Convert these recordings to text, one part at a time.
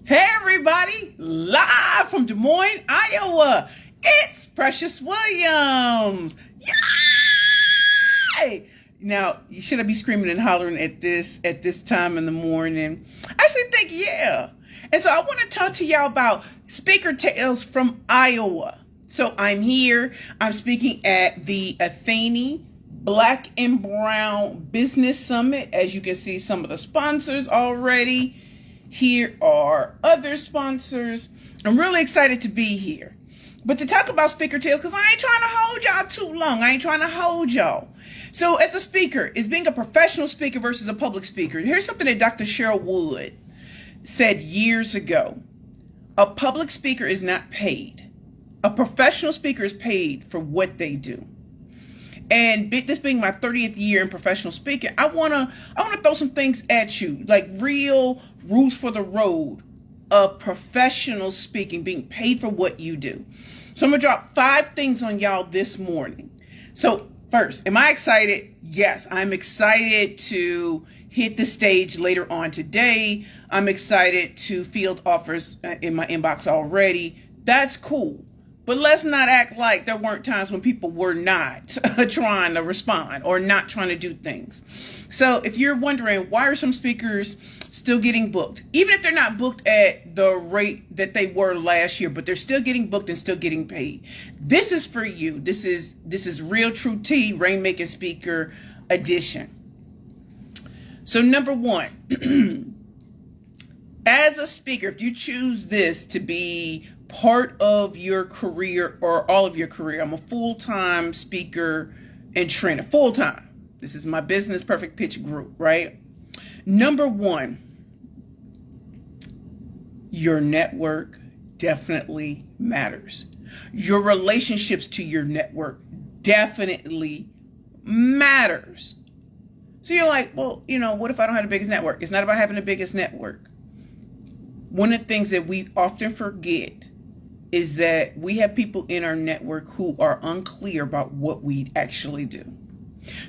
Hey everybody, live from Des Moines, Iowa. It's Precious Williams. Yay! Now, should I be screaming and hollering at this time in the morning? I actually think yeah. And so I want to talk to y'all about Speaker Tales from Iowa. So I'm here. I'm speaking at the Athene Black and Brown Business Summit. As you can see, some of the sponsors already. Here are other sponsors. I'm really excited to be here. But to talk about Speaker Tales, because I ain't trying to hold y'all too long. I ain't trying to hold y'all. So as a speaker, is being a professional speaker versus a public speaker. Here's something that Dr. Cheryl Wood said years ago. A public speaker is not paid. A professional speaker is paid for what they do. And this being my 30th year in professional speaking, I wanna throw some things at you, like real rules for the road of professional speaking, being paid for what you do. So I'm gonna drop 5 things on y'all this morning. So first, am I excited? Yes, I'm excited to hit the stage later on today. I'm excited to field offers in my inbox already. That's cool. But let's not act like there weren't times when people were not trying to respond or not trying to do things. So if you're wondering, why are some speakers still getting booked? Even if they're not booked at the rate that they were last year, but they're still getting booked and still getting paid. This is for you. This is Real True Tea, Rainmaking Speaker Edition. So number 1, as a speaker, if you choose this to be part of your career or all of your career, I'm a full-time speaker and trainer, full-time. This is my Business Perfect Pitch group, right? Number 1, your network definitely matters. Your relationships to your network definitely matters. So you're like, well, what if I don't have the biggest network? It's not about having the biggest network. One of the things that we often forget is that we have people in our network who are unclear about what we actually do.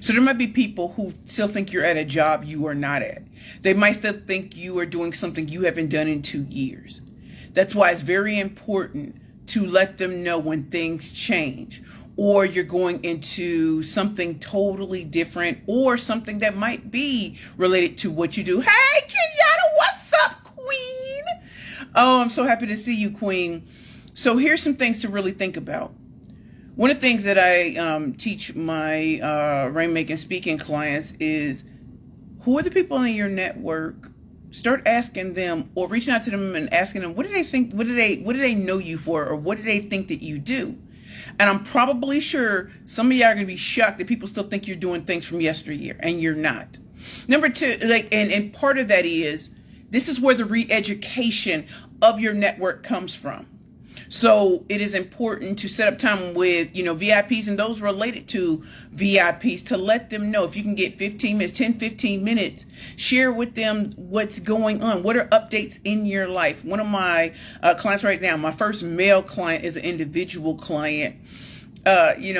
So there might be people who still think you're at a job you are not at. They might still think you are doing something you haven't done in 2 years. That's why it's very important to let them know when things change, or you're going into something totally different, or something that might be related to what you do. Hey, Kenyatta, what's up, Queen? Oh, I'm so happy to see you, Queen. So here's some things to really think about. One of the things that I teach my rainmaking speaking clients is, who are the people in your network? Start asking them, or reaching out to them and asking them, what do they think? What do they know you for, or what do they think that you do? And I'm probably sure some of y'all are going to be shocked that people still think you're doing things from yesteryear, and you're not. Number 2, and part of that is, this is where the re-education of your network comes from. So it is important to set up time with, VIPs and those related to VIPs, to let them know if you can get 15 minutes, share with them what's going on. What are updates in your life? One of my clients right now, my first male client, is an individual client. He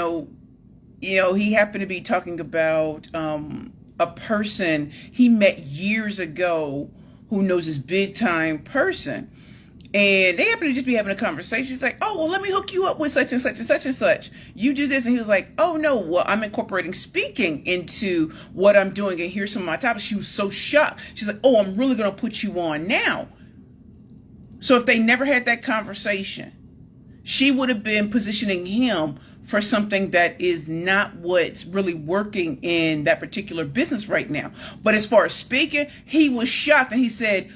happened to be talking about a person he met years ago who knows this big time person. And they happen to just be having a conversation. He's like, oh, well, let me hook you up with such and such and such and such. You do this. And he was like, oh, no, well, I'm incorporating speaking into what I'm doing. And here's some of my topics. She was so shocked. She's like, oh, I'm really going to put you on now. So if they never had that conversation, she would have been positioning him for something that is not what's really working in that particular business right now. But as far as speaking, he was shocked. And he said,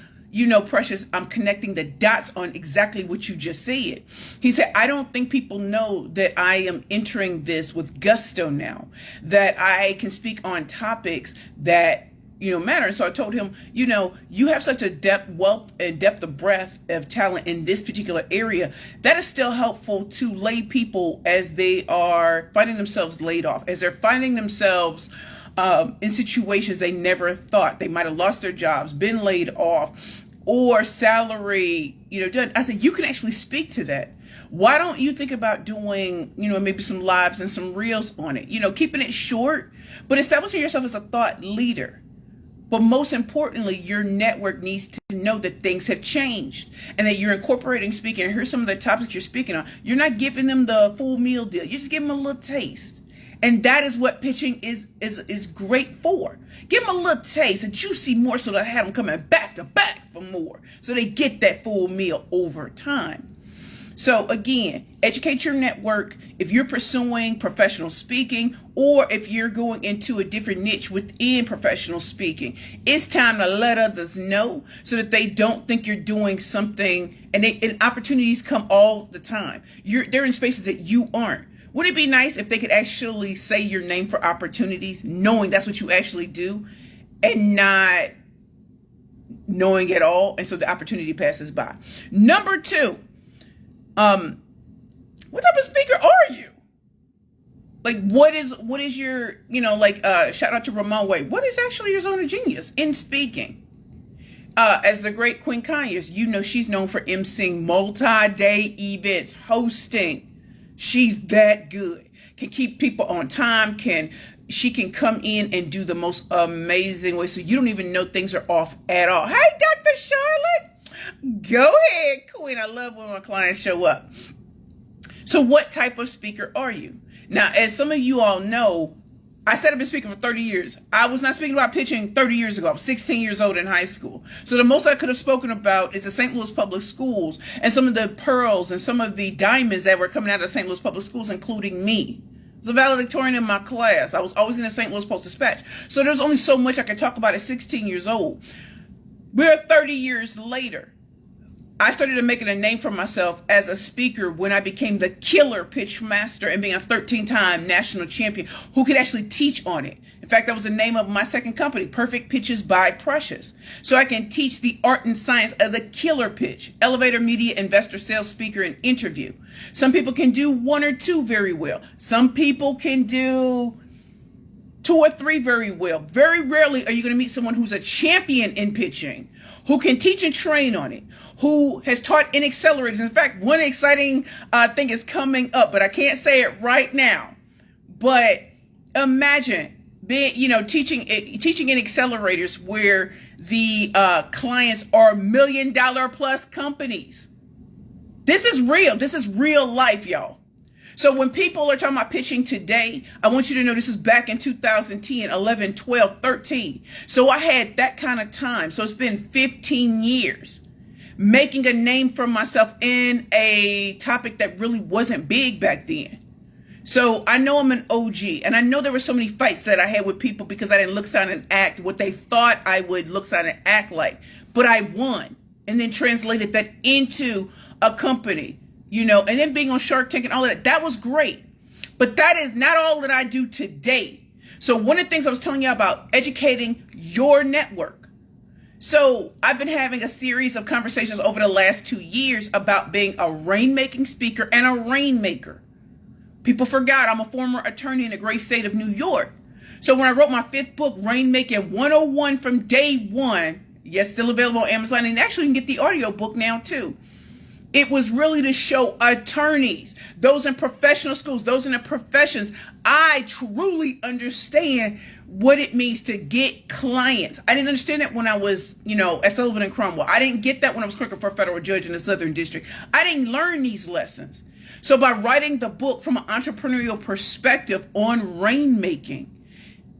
Precious, I'm connecting the dots on exactly what you just said. He said, I don't think people know that I am entering this with gusto now, that I can speak on topics that, matter. And so I told him, you have such a depth of breadth of talent in this particular area that is still helpful to lay people as they are finding themselves laid off, as they're finding themselves in situations they never thought. They might have lost their jobs, been laid off, or salary, done. I said, you can actually speak to that. Why don't you think about doing, maybe some lives and some reels on it, keeping it short, but establishing yourself as a thought leader. But most importantly, your network needs to know that things have changed and that you're incorporating speaking. And here's some of the topics you're speaking on. You're not giving them the full meal deal. You just give them a little taste. And that is what pitching is great for. Give them a little taste, a juicy morsel that have them coming back to back for more. So they get that full meal over time. So again, educate your network. If you're pursuing professional speaking, or if you're going into a different niche within professional speaking, it's time to let others know so that they don't think you're doing something, and opportunities come all the time. They're in spaces that you aren't. Wouldn't it be nice if they could actually say your name for opportunities, knowing that's what you actually do, and not knowing at all, and so the opportunity passes by? Number 2, what type of speaker are you? Like, what is your, shout out to Ramon Wade. What is actually your zone of genius in speaking? As the great Queen Kanye, she's known for emceeing multi-day events, hosting. She's that good. Can keep people on time. She can come in and do the most amazing way, so you don't even know things are off at all. Hey, Dr. Charlotte. Go ahead, Queen. I love when my clients show up. So what type of speaker are you? Now, as some of you all know, I said I've been speaking for 30 years. I was not speaking about pitching 30 years ago. I was 16 years old in high school. So the most I could have spoken about is the St. Louis Public Schools and some of the pearls and some of the diamonds that were coming out of St. Louis Public Schools, including me. I was a valedictorian in my class. I was always in the St. Louis Post-Dispatch. So there's only so much I could talk about at 16 years old. We're 30 years later. I started making a name for myself as a speaker when I became the killer pitch master and being a 13-time national champion who could actually teach on it. In fact, that was the name of my second company, Perfect Pitches by Precious. So I can teach the art and science of the killer pitch, elevator, media, investor, sales, speaker, and interview. Some people can do 1 or 2 very well. Some people can do 2 or 3 very well. Very rarely are you going to meet someone who's a champion in pitching, who can teach and train on it, who has taught in accelerators. In fact, one exciting thing is coming up, but I can't say it right now. But imagine being, teaching in accelerators where the clients are $1 million plus companies. This is real. This is real life, y'all. So when people are talking about pitching today, I want you to know this is back in 2010, 11, 12, 13. So I had that kind of time. So it's been 15 years making a name for myself in a topic that really wasn't big back then. So I know I'm an OG, and I know there were so many fights that I had with people because I didn't look, sound, and act what they thought I would look, sound, and act like. But I won and then translated that into a company. And then being on Shark Tank and all of that, that was great. But that is not all that I do today. So one of the things I was telling you about, educating your network. So I've been having a series of conversations over the last 2 years about being a rainmaking speaker and a rainmaker. People forgot I'm a former attorney in the great state of New York. So when I wrote my 5th book, Rainmaking 101 from Day One, yes, still available on Amazon, and actually you can get the audio book now too. It was really to show attorneys, those in professional schools, those in the professions, I truly understand what it means to get clients. I didn't understand that when I was, at Sullivan and Cromwell. I didn't get that when I was clerking for a federal judge in the Southern District. I didn't learn these lessons. So by writing the book from an entrepreneurial perspective on rainmaking,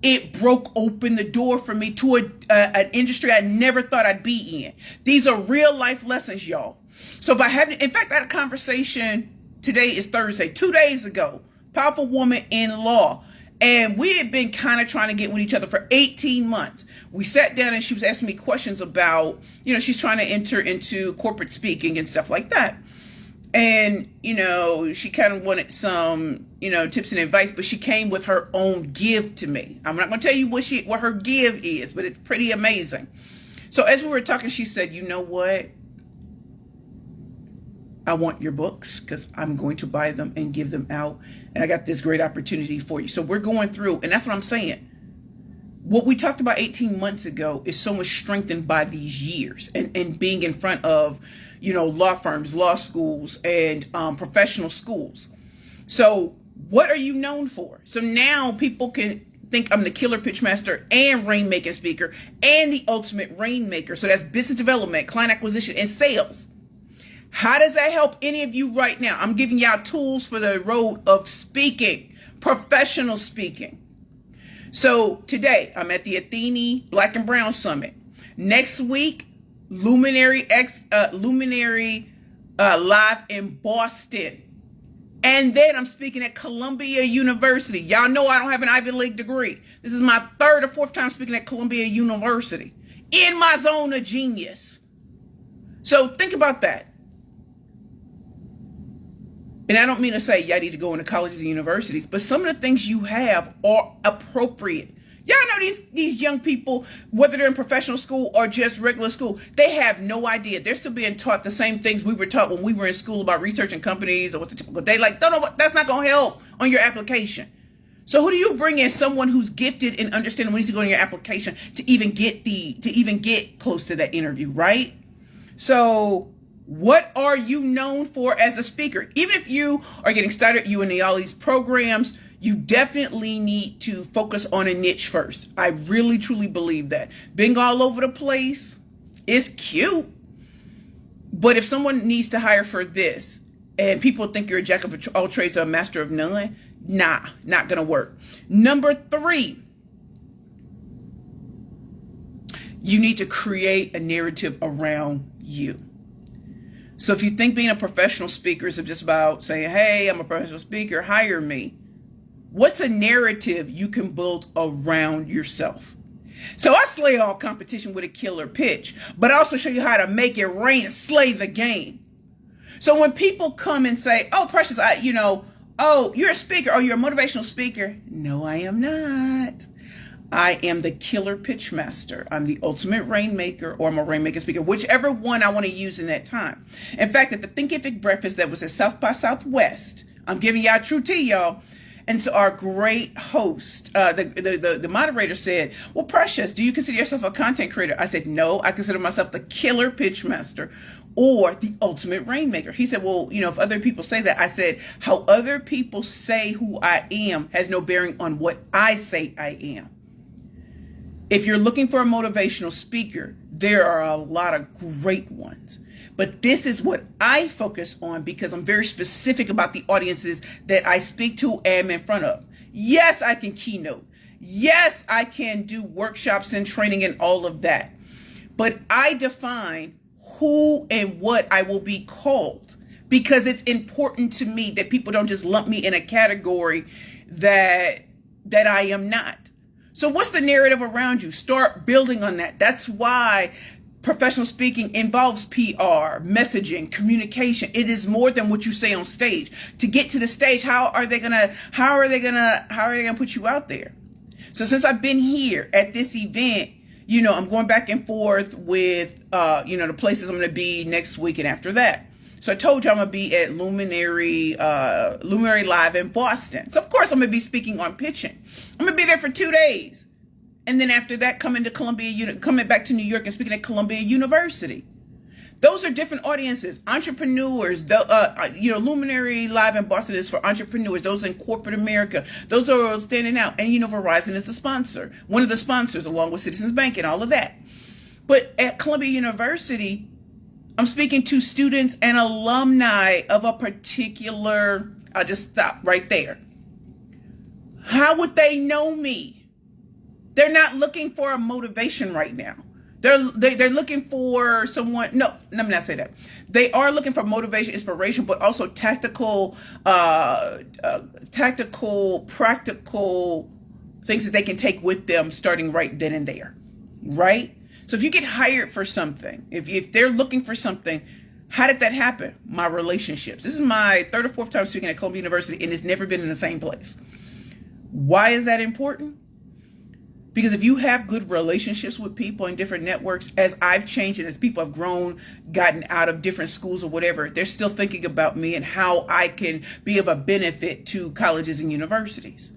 it broke open the door for me to an industry I never thought I'd be in. These are real life lessons, y'all. So in fact, I had a conversation, today is Thursday, 2 days ago, powerful woman in law. And we had been kind of trying to get with each other for 18 months. We sat down and she was asking me questions about, she's trying to enter into corporate speaking and stuff like that. And, she kind of wanted some, tips and advice, but she came with her own give to me. I'm not going to tell you what her give is, but it's pretty amazing. So as we were talking, she said, you know what? I want your books because I'm going to buy them and give them out. And I got this great opportunity for you. So we're going through, and that's what I'm saying. What we talked about 18 months ago is so much strengthened by these years and being in front of, law firms, law schools, and professional schools. So what are you known for? So now people can think I'm the killer pitch master and rainmaking speaker and the ultimate rainmaker. So that's business development, client acquisition, and sales. How does that help any of you right now? I'm giving y'all tools for the road of speaking, professional speaking. So today I'm at the Athene Black and Brown Summit. Next week, Luminary Live in Boston. And then I'm speaking at Columbia University. Y'all know I don't have an Ivy League degree. This is my third or fourth time speaking at Columbia University in my zone of genius. So think about that. And I don't mean to say y'all need to go into colleges and universities, but some of the things you have are appropriate. Y'all know these young people, whether they're in professional school or just regular school, they have no idea. They're still being taught the same things we were taught when we were in school about researching companies or what's a typical day. Like, don't know what, that's not going to help on your application. So who do you bring in? Someone who's gifted in understanding what needs to go in your application to even get close to that interview, right? So what are you known for as a speaker? Even if you are getting started, you in all these programs, you definitely need to focus on a niche first. I really, truly believe that. Being all over the place is cute. But if someone needs to hire for this and people think you're a jack of all trades or a master of none, nah, not going to work. Number 3, you need to create a narrative around you. So if you think being a professional speaker is just about saying, hey, I'm a professional speaker, hire me. What's a narrative you can build around yourself? So I slay all competition with a killer pitch, but I also show you how to make it rain and slay the game. So when people come and say, oh, Precious, oh, you're a speaker, oh, you're a motivational speaker. No, I am not. I am the killer pitch master. I'm the ultimate rainmaker, or I'm a rainmaker speaker, whichever one I want to use in that time. In fact, at the Thinkific breakfast that was at South by Southwest, I'm giving y'all true tea, y'all. And so our great host, the moderator said, well, Precious, do you consider yourself a content creator? I said, no, I consider myself the killer pitch master or the ultimate rainmaker. He said, well, if other people say that, I said, how other people say who I am has no bearing on what I say I am. If you're looking for a motivational speaker, there are a lot of great ones. But this is what I focus on because I'm very specific about the audiences that I speak to and am in front of. Yes, I can keynote. Yes, I can do workshops and training and all of that. But I define who and what I will be called because it's important to me that people don't just lump me in a category that I am not. So what's the narrative around you? Start building on that. That's why professional speaking involves PR, messaging, communication. It is more than what you say on stage. To get to the stage, how are they gonna put you out there? So since I've been here at this event, I'm going back and forth with the places I'm gonna be next week and after that. So I told you I'm gonna be at Luminary Live in Boston. So of course I'm gonna be speaking on pitching. I'm gonna be there for 2 days. And then after that, coming back to New York and speaking at Columbia University. Those are different audiences. Entrepreneurs, Luminary Live in Boston is for entrepreneurs, those in corporate America. Those are standing out. And Verizon is the sponsor, one of the sponsors, along with Citizens Bank and all of that. But at Columbia University, I'm speaking to students and alumni of a particular, I'll just stop right there. How would they know me? They're not looking for a motivation right now. They're looking for someone. No, let me not say that. They are looking for motivation, inspiration, but also tactical, practical things that they can take with them starting right then and there. Right? So if you get hired for something, if they're looking for something, how did that happen? My relationships. This is my 3rd or 4th time speaking at Columbia University, and it's never been in the same place. Why is that important? Because if you have good relationships with people in different networks, as I've changed and as people have grown, gotten out of different schools or whatever, they're still thinking about me and how I can be of a benefit to colleges and universities.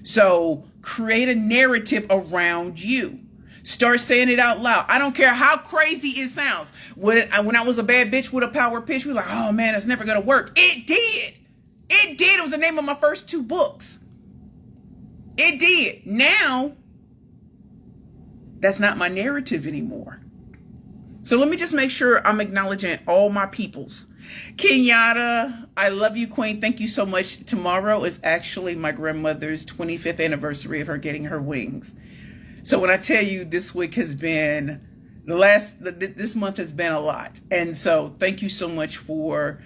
So create a narrative around you. Start saying it out loud. I don't care how crazy it sounds. When I was a bad bitch with a power pitch, we were like, oh man, that's never going to work. It did. It did. It was the name of my first 2 books. It did. Now, that's not my narrative anymore. So let me just make sure I'm acknowledging all my peoples. Kenyatta, I love you, Queen. Thank you so much. Tomorrow is actually my grandmother's 25th anniversary of her getting her wings. So when I tell you this week has been, this month has been a lot. And so thank you so much for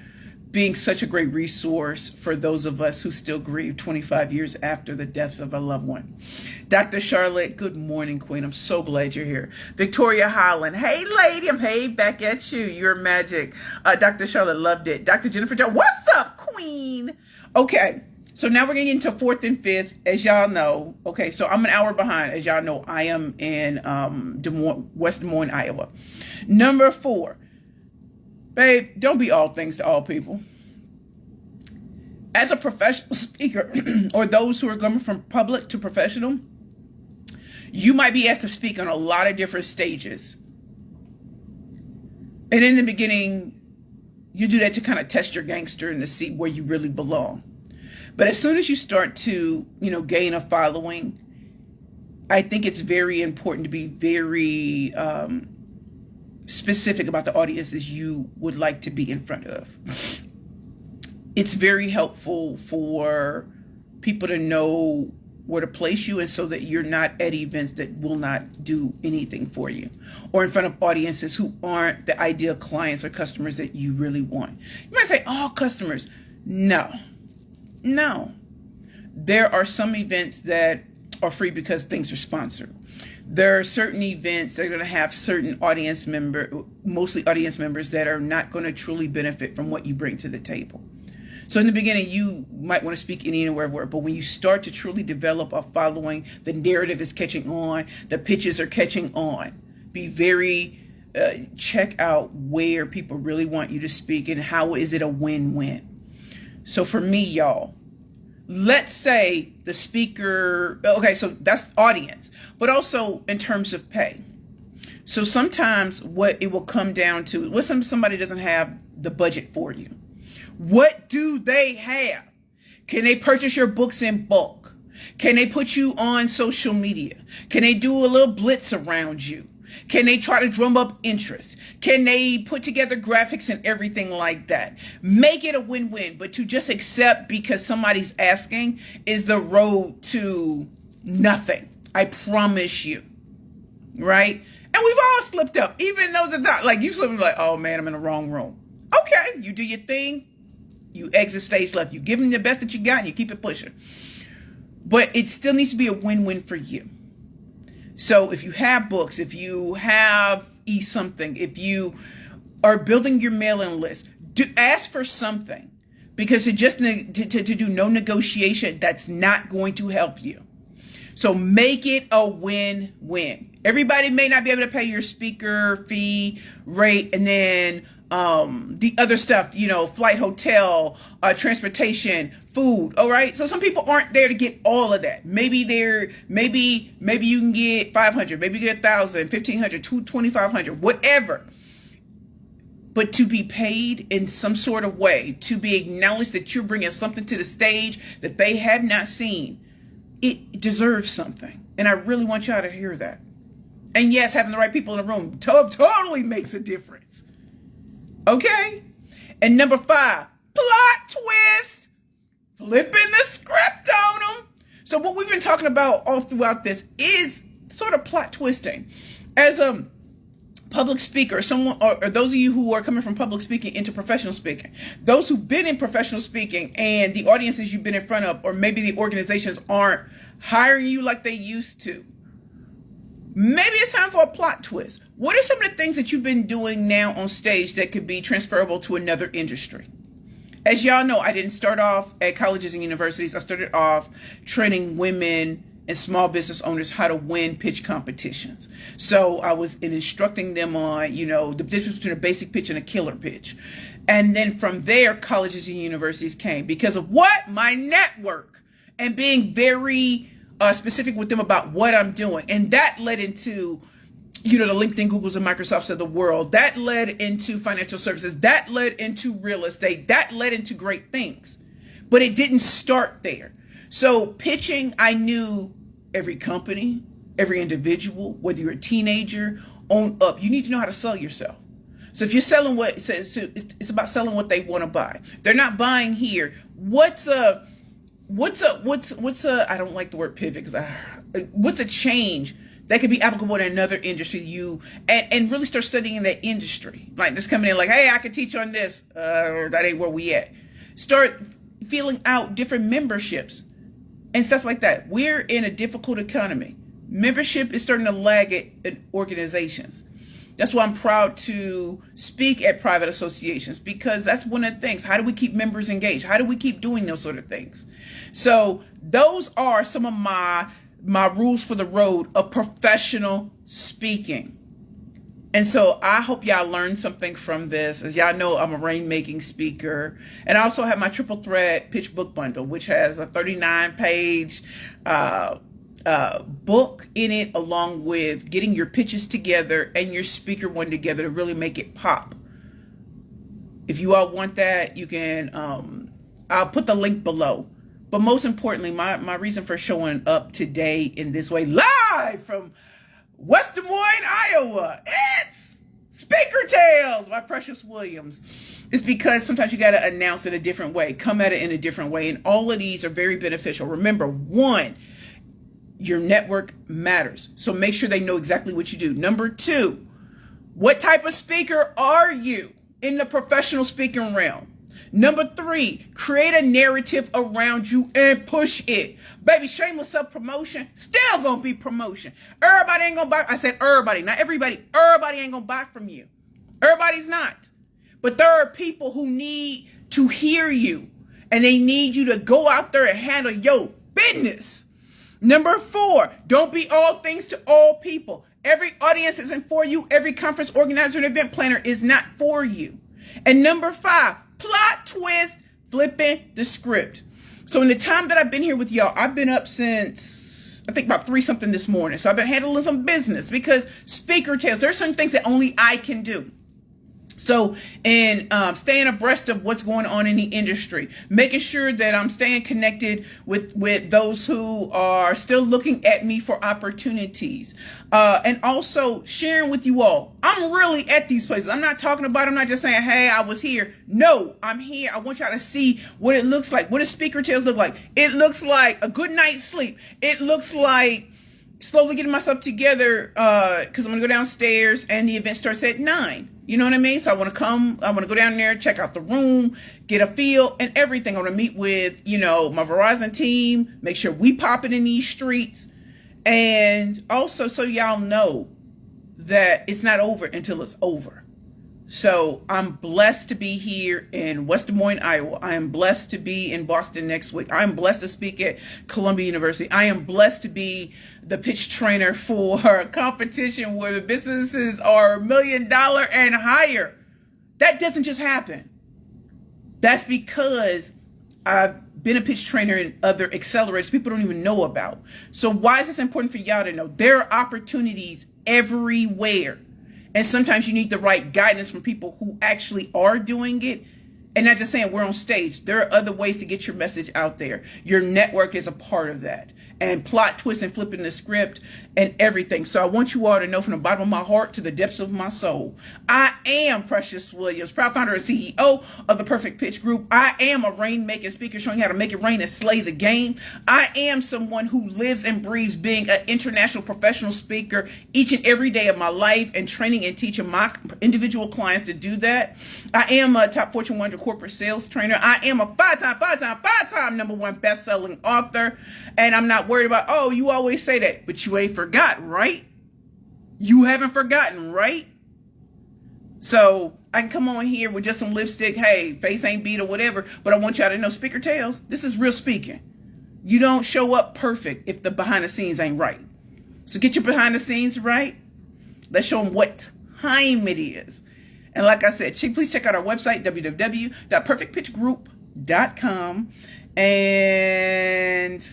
being such a great resource for those of us who still grieve 25 years after the death of a loved one. Dr. Charlotte, good morning, Queen. I'm so glad you're here. Victoria Holland, hey, lady. I'm hey back at you. You're magic. Dr. Charlotte, loved it. Dr. Jennifer Jones, what's up, Queen? Okay, so now we're getting into fourth and fifth, as y'all know. Okay, so I'm an hour behind. As y'all know, I am in West Des Moines, Iowa. Number 4. Babe, don't be all things to all people. As a professional speaker, or those who are coming from public to professional, you might be asked to speak on a lot of different stages. And in the beginning, you do that to kind of test your gangster and to see where you really belong. But as soon as you start to, gain a following, I think it's very important to be very specific about the audiences you would like to be in front of. It's very helpful for people to know where to place you, and so that you're not at events that will not do anything for you, or in front of audiences who aren't the ideal clients or customers that you really want. You might say, oh, customers. No. There are some events that are free because things are sponsored. There are certain events that are going to have certain mostly audience members that are not going to truly benefit from what you bring to the table. So in the beginning, you might want to speak anywhere, but when you start to truly develop a following, the narrative is catching on, the pitches are catching on. Be very, check out where people really want you to speak and how is it a win-win. So for me, y'all, let's say the speaker, okay, so that's audience, but also in terms of pay. So sometimes what it will come down to, what somebody doesn't have the budget for you. What do they have? Can they purchase your books in bulk? Can they put you on social media? Can they do a little blitz around you? Can they try to drum up interest? Can they put together graphics and everything like that? Make it a win-win, but to just accept because somebody's asking is the road to nothing. I promise you, right? And we've all slipped up, even those that not, like you slipped like, oh man, I'm in the wrong room. Okay, you do your thing. You exit stage left. You give them the best that you got and you keep it pushing. But it still needs to be a win-win for you. So if you have books, if you have something, if you are building your mailing list, ask for something, because to do no negotiation, that's not going to help you. So make it a win-win. Everybody may not be able to pay your speaker fee rate, and then the other stuff, flight, hotel, transportation, food. All right. So some people aren't there to get all of that. Maybe you can get 500, maybe you get 1,000, 1,500, 2,500, whatever. But to be paid in some sort of way, to be acknowledged that you're bringing something to the stage that they have not seen, it deserves something. And I really want y'all to hear that. And yes, having the right people in the room totally makes a difference. Okay? And number 5, plot twist. Flipping the script on them. So what we've been talking about all throughout this is sort of plot twisting. As a public speaker, someone, or those of you who are coming from public speaking into professional speaking, those who've been in professional speaking and the audiences you've been in front of, or maybe the organizations aren't hiring you like they used to, maybe it's time for a plot twist. What are some of the things that you've been doing now on stage that could be transferable to another industry? As y'all know, I didn't start off at colleges and universities. I started off training women and small business owners how to win pitch competitions. So I was instructing them on, the difference between a basic pitch and a killer pitch. And then from there, colleges and universities came because of what? My network, and being very specific with them about what I'm doing. And that led into, the LinkedIn, Googles, and Microsofts of the world. That led into financial services. That led into real estate. That led into great things. But it didn't start there. So pitching, I knew every company, every individual, whether you're a teenager, on up, you need to know how to sell yourself. So if you're selling it's about selling what they want to buy. They're not buying here. What's a I don't like the word pivot because what's a change that could be applicable in another industry, and really start studying that industry. Like just coming in like, hey, I can teach on this, or that ain't where we at. Start feeling out different memberships and stuff like that. We're in a difficult economy. Membership is starting to lag at organizations. That's why I'm proud to speak at private associations, because that's one of the things. How do we keep members engaged? How do we keep doing those sort of things? So those are some of my rules for the road of professional speaking. And so I hope y'all learned something from this. As y'all know, I'm a rainmaking speaker. And I also have my Triple Threat Pitch Book Bundle, which has a 39-page book in it, along with getting your pitches together and your speaker one together to really make it pop. If you all want that, you can, I'll put the link below. But most importantly, my reason for showing up today in this way, live from West Des Moines, Iowa, it's Speaker Tales by Precious Williams. It's because sometimes you got to announce it a different way, come at it in a different way. And all of these are very beneficial. Remember, one, your network matters. So make sure they know exactly what you do. Number two, what type of speaker are you in the professional speaking realm? Number three, create a narrative around you and push it. Baby, shameless self-promotion, still gonna be promotion. Everybody ain't gonna buy. I said everybody, not everybody. Everybody ain't gonna buy from you. Everybody's not. But there are people who need to hear you, and they need you to go out there and handle your business. Number four, don't be all things to all people. Every audience isn't for you. Every conference organizer and event planner is not for you. And number five, plot twist, flipping the script. So in the time that I've been here with y'all, I've been up since, I think about 3-something this morning. So I've been handling some business because Speaker Tales, there's some things that only I can do. So, and staying abreast of what's going on in the industry, making sure that I'm staying connected with those who are still looking at me for opportunities, and also sharing with you all. I'm really at these places. I'm not talking about, I'm not just saying, hey, I was here. No, I'm here. I want y'all to see what it looks like. What does Speaker Tales look like? It looks like a good night's sleep. It looks like slowly getting myself together, because I'm going to go downstairs and the event starts at 9. You know what I mean? So I want to go down there, check out the room, get a feel and everything. I want to meet with, my Verizon team, make sure we popping in these streets. And also so y'all know that it's not over until it's over. So I'm blessed to be here in West Des Moines, Iowa. I am blessed to be in Boston next week. I am blessed to speak at Columbia University. I am blessed to be the pitch trainer for a competition where the businesses are $1 million and higher. That doesn't just happen. That's because I've been a pitch trainer in other accelerators people don't even know about. So why is this important for y'all to know? There are opportunities everywhere. And sometimes you need the right guidance from people who actually are doing it. And not just saying we're on stage. There are other ways to get your message out there. Your network is a part of that. And plot twist and flipping the script and everything. So I want you all to know from the bottom of my heart to the depths of my soul, I am Precious Williams, proud founder and CEO of the Perfect Pitch Group. I am a rainmaking speaker showing you how to make it rain and slay the game. I am someone who lives and breathes being an international professional speaker each and every day of my life, and training and teaching my individual clients to do that. I am a top Fortune 100 corporate sales trainer. I am a five-time #1 best-selling author. And I'm not worried about, oh, you always say that, but you ain't forgotten, right? You haven't forgotten, right? So I can come on here with just some lipstick, hey, face ain't beat or whatever, but I want y'all to know, Speaker Tales, this is real speaking. You don't show up perfect if the behind the scenes ain't right. So get your behind the scenes right. Let's show them what time it is. And like I said, please check out our website, www.perfectpitchgroup.com. And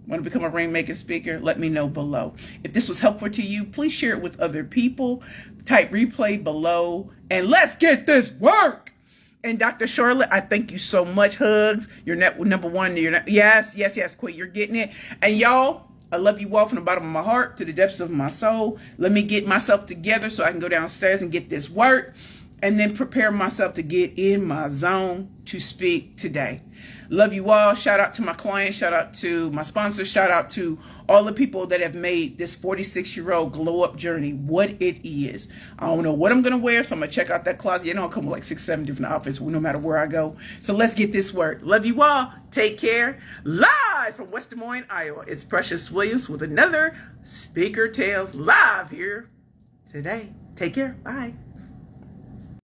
want to become a rainmaking speaker? Let me know below. If this was helpful to you, please share it with other people. Type replay below and let's get this work. And Dr. Charlotte, I thank you so much. Hugs. You're number one. Yes, yes, yes, Queen. You're getting it. And y'all, I love you all from the bottom of my heart to the depths of my soul. Let me get myself together so I can go downstairs and get this work and then prepare myself to get in my zone to speak today. Love you all. Shout out to my clients. Shout out to my sponsors. Shout out to all the people that have made this 46-year-old glow up journey what it is. I don't know what I'm going to wear, so I'm going to check out that closet. You know, I come with like 6, 7 different outfits no matter where I go. So let's get this work. Love you all. Take care. Live from West Des Moines, Iowa, it's Precious Williams with another Speaker Tales live here today. Take care. Bye.